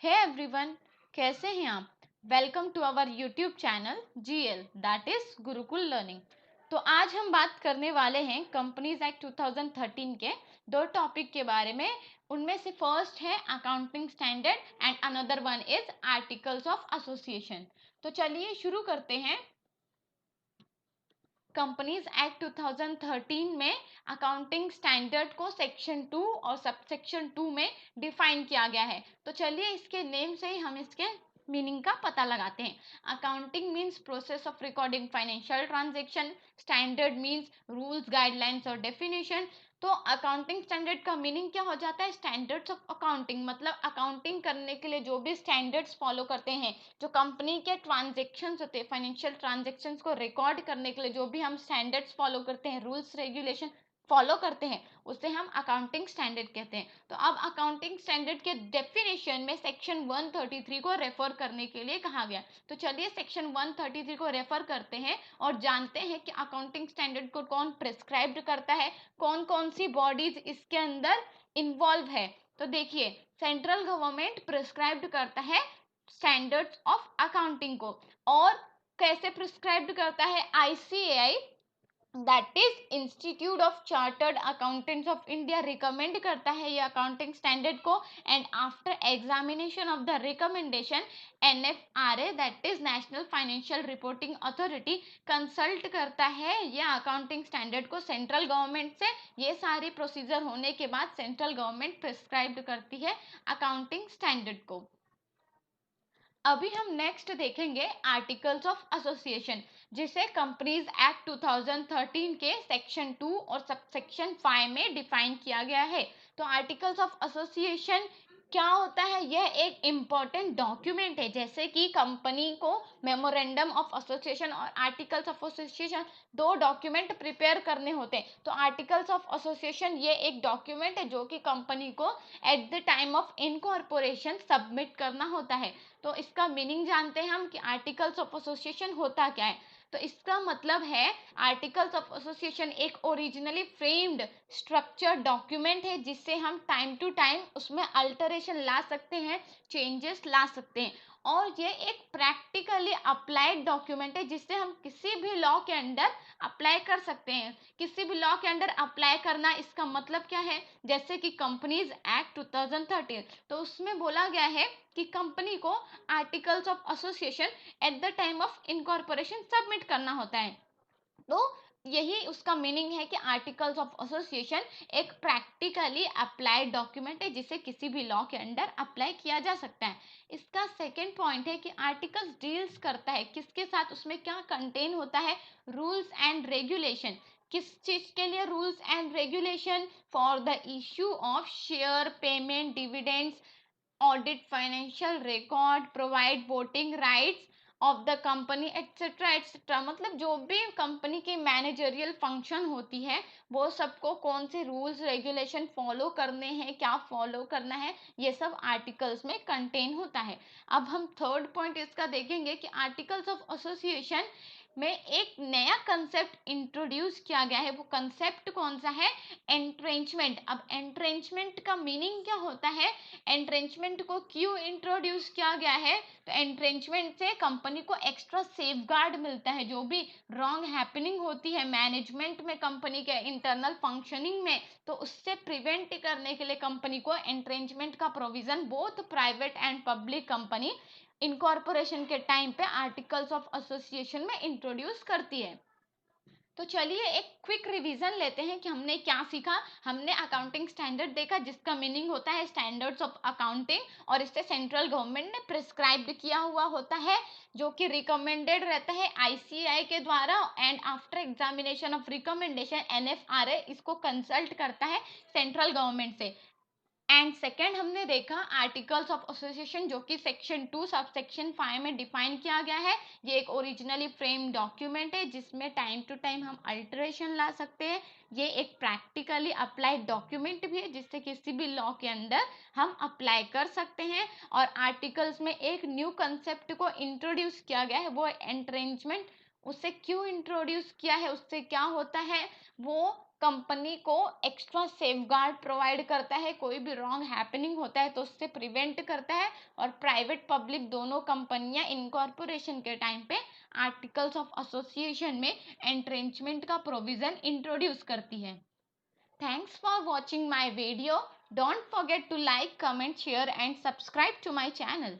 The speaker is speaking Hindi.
हे एवरीवन, कैसे हैं आप। Welcome to our YouTube channel GL, that is Gurukul learning. तो आज हम बात करने वाले हैं कंपनीज एक्ट 2013 के दो टॉपिक के बारे में। उनमें से फर्स्ट है accounting standard and another one is articles of association. तो चलिए शुरू करते हैं। कंपनीज एक्ट 2013 में अकाउंटिंग स्टैंडर्ड को सेक्शन 2 और सब सेक्शन 2 में डिफाइन किया गया है। तो चलिए इसके नेम से ही हम इसके मीनिंग का पता लगाते हैं। Accounting means process of recording financial transaction, standard means rules, guidelines और डेफिनेशन। तो अकाउंटिंग स्टैंडर्ड का मीनिंग क्या हो जाता है? स्टैंडर्ड्स ऑफ अकाउंटिंग, मतलब अकाउंटिंग करने के लिए जो भी स्टैंडर्ड्स फॉलो करते हैं, जो कंपनी के ट्रांजेक्शन्स होते हैं, फाइनेंशियल ट्रांजेक्शन्स को रिकॉर्ड करने के लिए जो भी हम स्टैंडर्ड्स फॉलो करते हैं, रूल्स रेगुलेशन फॉलो करते हैं, उसे हम अकाउंटिंग स्टैंडर्ड कहते हैं। तो अब अकाउंटिंग स्टैंडर्ड के डेफिनेशन में सेक्शन 133 को रेफर करने के लिए कहा गया। तो चलिए सेक्शन 133 को रेफर करते हैं और जानते हैं कि अकाउंटिंग स्टैंडर्ड को कौन प्रिस्क्राइब करता है, कौन कौन सी बॉडीज इसके अंदर इन्वॉल्व है। तो देखिए, सेंट्रल गवर्नमेंट प्रिस्क्राइब करता है स्टैंडर्ड्स ऑफ अकाउंटिंग को। और कैसे प्रिस्क्राइब करता है? ICAI, that is institute of chartered accountants of India, recommend करता है ये अकाउंटिंग स्टैंडर्ड को। And after examination of the recommendation, NFRA, that is national financial reporting authority, consult करता है ये अकाउंटिंग स्टैंडर्ड को सेंट्रल गवर्नमेंट से। ये सारे प्रोसीजर होने के बाद सेंट्रल गवर्नमेंट प्रिस्क्राइब करती है अकाउंटिंग स्टैंडर्ड को। अभी हम नेक्स्ट देखेंगे आर्टिकल्स ऑफ एसोसिएशन, जिसे कंपनीज एक्ट 2013 के सेक्शन 2 और सब सेक्शन 5 में डिफाइन किया गया है। तो आर्टिकल्स ऑफ एसोसिएशन क्या होता है? यह एक इम्पॉर्टेंट डॉक्यूमेंट है। जैसे कि कंपनी को मेमोरेंडम ऑफ एसोसिएशन और आर्टिकल्स ऑफ एसोसिएशन दो डॉक्यूमेंट प्रिपेयर करने होते हैं। तो आर्टिकल्स ऑफ एसोसिएशन ये एक डॉक्यूमेंट है जो कि कंपनी को at the time of incorporation submit करना होता है। तो इसका मीनिंग जानते हैं हम कि आर्टिकल्स ऑफ एसोसिएशन होता क्या है। तो इसका मतलब है आर्टिकल्स ऑफ एसोसिएशन एक ओरिजिनली फ्रेम्ड स्ट्रक्चर्ड डॉक्यूमेंट है, जिससे हम टाइम टू टाइम उसमें अल्टरेशन ला सकते हैं, चेंजेस ला सकते हैं। और ये एक प्रैक्टिकली अप्लाइड डॉक्यूमेंट है, जिससे हम किसी भी लॉ के अंडर अप्लाई कर सकते हैं। किसी भी लॉ के अंडर अप्लाई करना, इसका मतलब क्या है? जैसे कि कंपनीज एक्ट 2013, तो उसमें बोला गया है कि कंपनी को articles of association at the time of incorporation submit करना होता है। तो यही उसका मीनिंग है कि आर्टिकल्स ऑफ एसोसिएशन एक प्रैक्टिकली अप्लाइड डॉक्यूमेंट है, जिसे किसी भी लॉ के अंडर अप्लाई किया जा सकता है। इसका सेकेंड पॉइंट है कि आर्टिकल्स डील्स करता है किसके साथ, उसमें क्या कंटेन होता है? Rules and regulation. किस चीज के लिए rules and regulation? For the issue of share, payment, dividends, audit financial record, provide voting rights of the company, etcetera etcetera. मतलब जो भी कंपनी की मैनेजरियल फंक्शन होती है, वो सबको कौन से रूल्स रेगुलेशन फॉलो करने हैं, क्या फॉलो करना है, ये सब आर्टिकल्स में कंटेन होता है। अब हम थर्ड पॉइंट इसका देखेंगे कि आर्टिकल्स ऑफ एसोसिएशन में एक नया कंसेप्ट इंट्रोड्यूस किया गया है। वो कंसेप्ट कौन सा है? एंट्रेंचमेंट। अब एंट्रेंचमेंट का मीनिंग क्या होता है? एंट्रेंचमेंट को क्यों इंट्रोड्यूस किया गया है? तो एंट्रेंचमेंट से कंपनी को एक्स्ट्रा सेफगार्ड मिलता है। जो भी रॉन्ग हैपनिंग होती है मैनेजमेंट में, कंपनी के इंटरनल फंक्शनिंग में, तो उससे प्रिवेंट करने के लिए कंपनी को एंट्रेंचमेंट का provision both private and public company incorporation के टाइम पे आर्टिकल्स ऑफ एसोसिएशन में इंट्रोड्यूस करती है। तो चलिए एक क्विक रिवीजन लेते हैं कि हमने क्या सीखा। हमने अकाउंटिंग स्टैंडर्ड देखा, जिसका मीनिंग होता है स्टैंडर्ड्स ऑफ अकाउंटिंग, और इससे सेंट्रल गवर्नमेंट ने प्रिस्क्राइब किया हुआ होता है, जो कि रिकमेंडेड रहता है ICAI के द्वारा। And after examination of recommendation, NFRA इसको कंसल्ट करता है सेंट्रल गवर्नमेंट से। एंड सेकेंड हमने देखा आर्टिकल्स ऑफ एसोसिएशन, जो कि सेक्शन 2 सब सेक्शन 5 में डिफाइन किया गया है। ये एक ओरिजिनली फ्रेम डॉक्यूमेंट है, जिसमें टाइम टू टाइम हम अल्टरेशन ला सकते हैं। ये एक प्रैक्टिकली अप्लाइड डॉक्यूमेंट भी है, जिससे किसी भी लॉ के अंदर हम अप्लाई कर सकते हैं। और आर्टिकल्स में एक न्यू कंसेप्ट को इंट्रोड्यूस किया गया है, वो एंट्रेंचमेंट। उसे क्यों इंट्रोड्यूस किया है, उससे क्या होता है, वो कंपनी को एक्स्ट्रा सेफगार्ड प्रोवाइड करता है, कोई भी रॉन्ग हैपनिंग होता है तो उससे प्रिवेंट करता है। और प्राइवेट पब्लिक दोनों कंपनियां इनकॉर्पोरेशन के टाइम पे आर्टिकल्स ऑफ एसोसिएशन में एंट्रेंचमेंट का प्रोविजन इंट्रोड्यूस करती है। Thanks for watching my video. Don't forget to like, comment, share and subscribe to my channel.